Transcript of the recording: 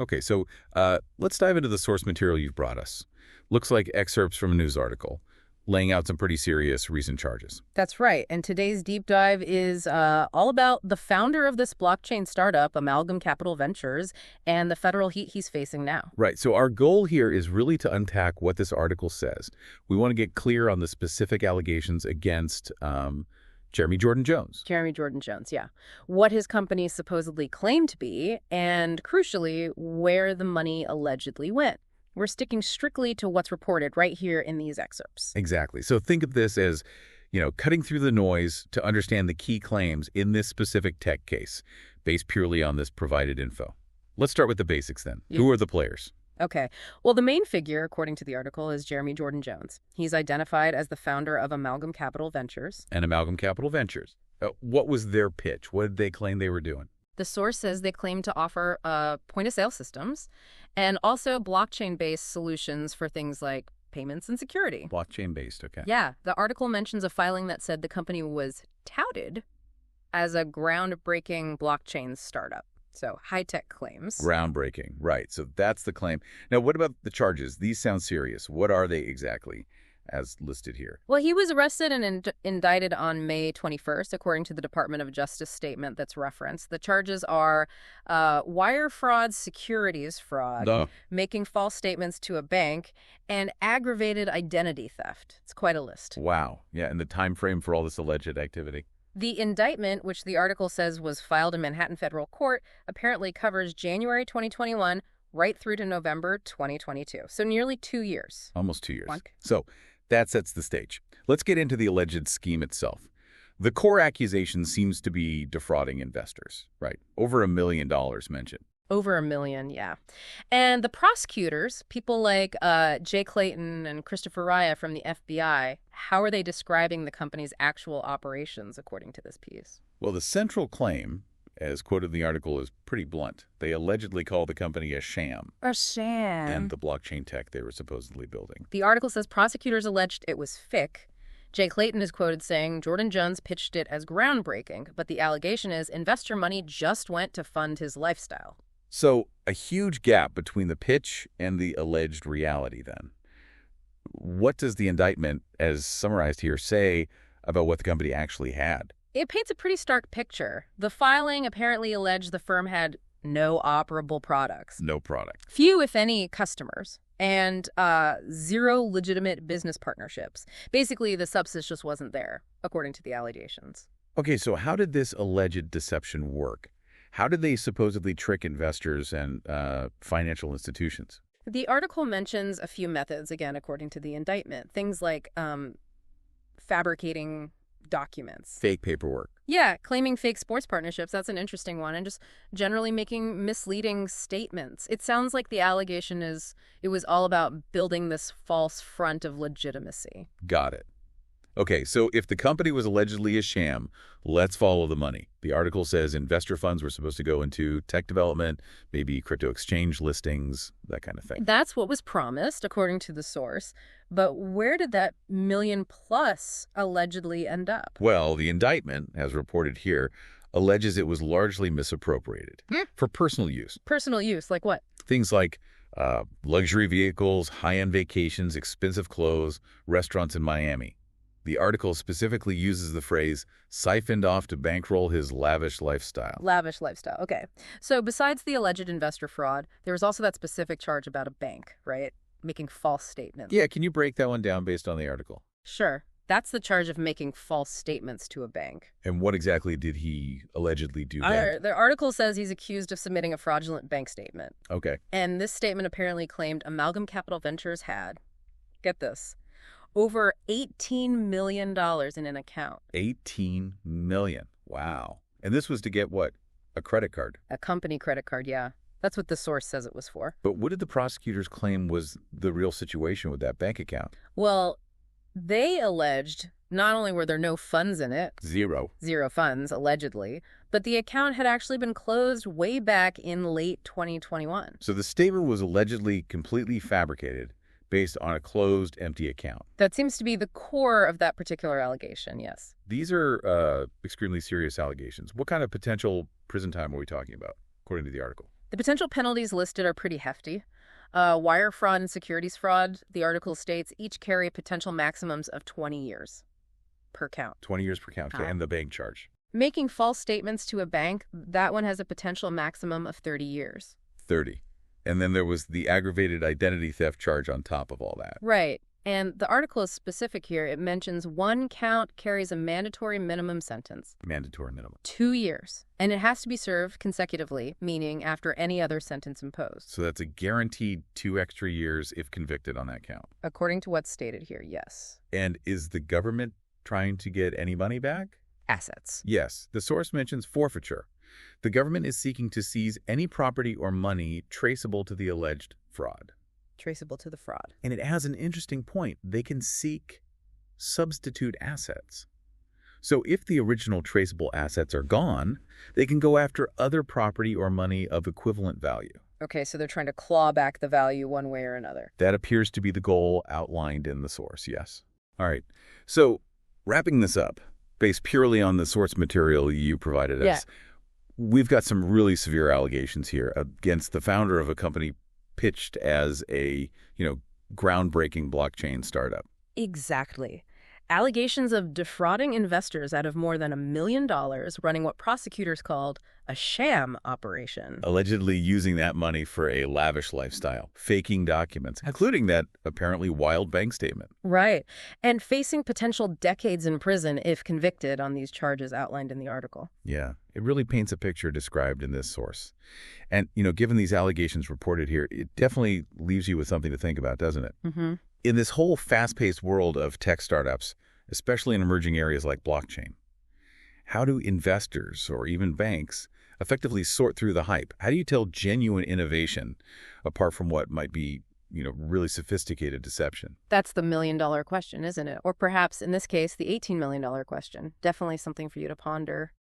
Okay, so let's dive into the source material you've brought us. Looks like excerpts from a news article, laying out some pretty serious recent charges. That's right. And today's deep dive is all about the founder of this blockchain startup, Amalgam Capital Ventures, and the federal heat he's facing now. Right, so our goal here is really to unpack what this article says. We want to get clear on the specific allegations against Jeremy Jordan Jones. Jeremy Jordan Jones, yeah. What his company supposedly claimed to be, and crucially, where the money allegedly went. We're sticking strictly to what's reported right here in these excerpts. Exactly. So think of this as, cutting through the noise to understand the key claims in this specific tech case, based purely on this provided info. Let's start with the basics then. Yeah. Who are the players? Okay. Well, the main figure, according to the article, is Jeremy Jordan Jones. He's identified as the founder of Amalgam Capital Ventures. And Amalgam Capital Ventures. What was their pitch? What did they claim they were doing? The source says they claim to offer point-of-sale systems and also blockchain-based solutions for things like payments and security. Blockchain-based, okay. Yeah. The article mentions a filing that said the company was touted as a groundbreaking blockchain startup. So high-tech claims. Groundbreaking, right. So that's the claim. Now, what about the charges? These sound serious. What are they exactly, as listed here? Well, he was arrested and indicted on May 21st, according to the Department of Justice statement that's referenced. The charges are wire fraud, securities fraud, making false statements to a bank, and aggravated identity theft. It's quite a list. Wow. Yeah, and the time frame for all this alleged activity? The indictment, which the article says was filed in Manhattan federal court, apparently covers January 2021 right through to November 2022. So nearly 2 years. Almost 2 years. Wonk. So that sets the stage. Let's get into the alleged scheme itself. The core accusation seems to be defrauding investors, right? Over $1 million mentioned. Over $1 million, yeah. And the prosecutors, people like Jay Clayton and Christopher Raya from the FBI, how are they describing the company's actual operations, according to this piece? Well, the central claim, as quoted in the article, is pretty blunt. They allegedly call the company a sham. A sham. And the blockchain tech they were supposedly building. The article says prosecutors alleged it was fake. Jay Clayton is quoted saying Jordan Jones pitched it as groundbreaking, but the allegation is investor money just went to fund his lifestyle. So a huge gap between the pitch and the alleged reality then. What does the indictment, as summarized here, say about what the company actually had? It paints a pretty stark picture. The filing apparently alleged the firm had no operable products. No product. Few, if any, customers. And zero legitimate business partnerships. Basically, the substance just wasn't there, according to the allegations. Okay, so how did this alleged deception work? How did they supposedly trick investors and financial institutions? The article mentions a few methods, again, according to the indictment. Things like fabricating documents. Fake paperwork. Yeah, claiming fake sports partnerships. That's an interesting one. And just generally making misleading statements. It sounds like the allegation is it was all about building this false front of legitimacy. Got it. Okay, so if the company was allegedly a sham, let's follow the money. The article says investor funds were supposed to go into tech development, maybe crypto exchange listings, that kind of thing. That's what was promised, according to the source. But where did that $1 million plus allegedly end up? Well, the indictment, as reported here, alleges it was largely misappropriated for personal use. Personal use, like what? Things like luxury vehicles, high-end vacations, expensive clothes, restaurants in Miami. The article specifically uses the phrase siphoned off to bankroll his lavish lifestyle. Lavish lifestyle. Okay. So besides the alleged investor fraud, there was also that specific charge about a bank, right? Making false statements. Yeah, can you break that one down based on the article? Sure. That's the charge of making false statements to a bank. And what exactly did he allegedly do? The article says he's accused of submitting a fraudulent bank statement. Okay. And this statement apparently claimed Amalgam Capital Ventures had, get this, over $18 million in an account. $18 million. Wow. And this was to get what? A credit card? A company credit card, yeah. That's what the source says it was for. But what did the prosecutors claim was the real situation with that bank account? Well, they alleged not only were there no funds in it. Zero funds, allegedly. But the account had actually been closed way back in late 2021. So the statement was allegedly completely fabricated, based on a closed, empty account. That seems to be the core of that particular allegation, yes. These are extremely serious allegations. What kind of potential prison time are we talking about, according to the article? The potential penalties listed are pretty hefty. Wire fraud and securities fraud, the article states, each carry potential maximums of 20 years per count. 20 years per count, okay, and the bank charge. Making false statements to a bank, that one has a potential maximum of 30 years. 30. And then there was the aggravated identity theft charge on top of all that. Right. And the article is specific here. It mentions one count carries a mandatory minimum sentence. Mandatory minimum. 2 years. And it has to be served consecutively, meaning after any other sentence imposed. So that's a guaranteed 2 extra years if convicted on that count. According to what's stated here, yes. And is the government trying to get any money back? Assets. Yes. The source mentions forfeiture. The government is seeking to seize any property or money traceable to the alleged fraud. Traceable to the fraud. And it has an interesting point. They can seek substitute assets. So if the original traceable assets are gone, they can go after other property or money of equivalent value. Okay, so they're trying to claw back the value one way or another. That appears to be the goal outlined in the source, yes. All right. So wrapping this up, based purely on the source material you provided us, we've got some really severe allegations here against the founder of a company pitched as a, groundbreaking blockchain startup. Exactly. Allegations of defrauding investors out of more than $1 million, running what prosecutors called a sham operation. Allegedly using that money for a lavish lifestyle, faking documents, including that apparently wild bank statement. Right. And facing potential decades in prison if convicted on these charges outlined in the article. Yeah, it really paints a picture described in this source. And, given these allegations reported here, it definitely leaves you with something to think about, doesn't it? Mm-hmm. In this whole fast-paced world of tech startups, especially in emerging areas like blockchain, how do investors or even banks effectively sort through the hype? How do you tell genuine innovation apart from what might be, really sophisticated deception? That's the $1 million question, isn't it? Or perhaps, in this case, the $18 million question. Definitely something for you to ponder.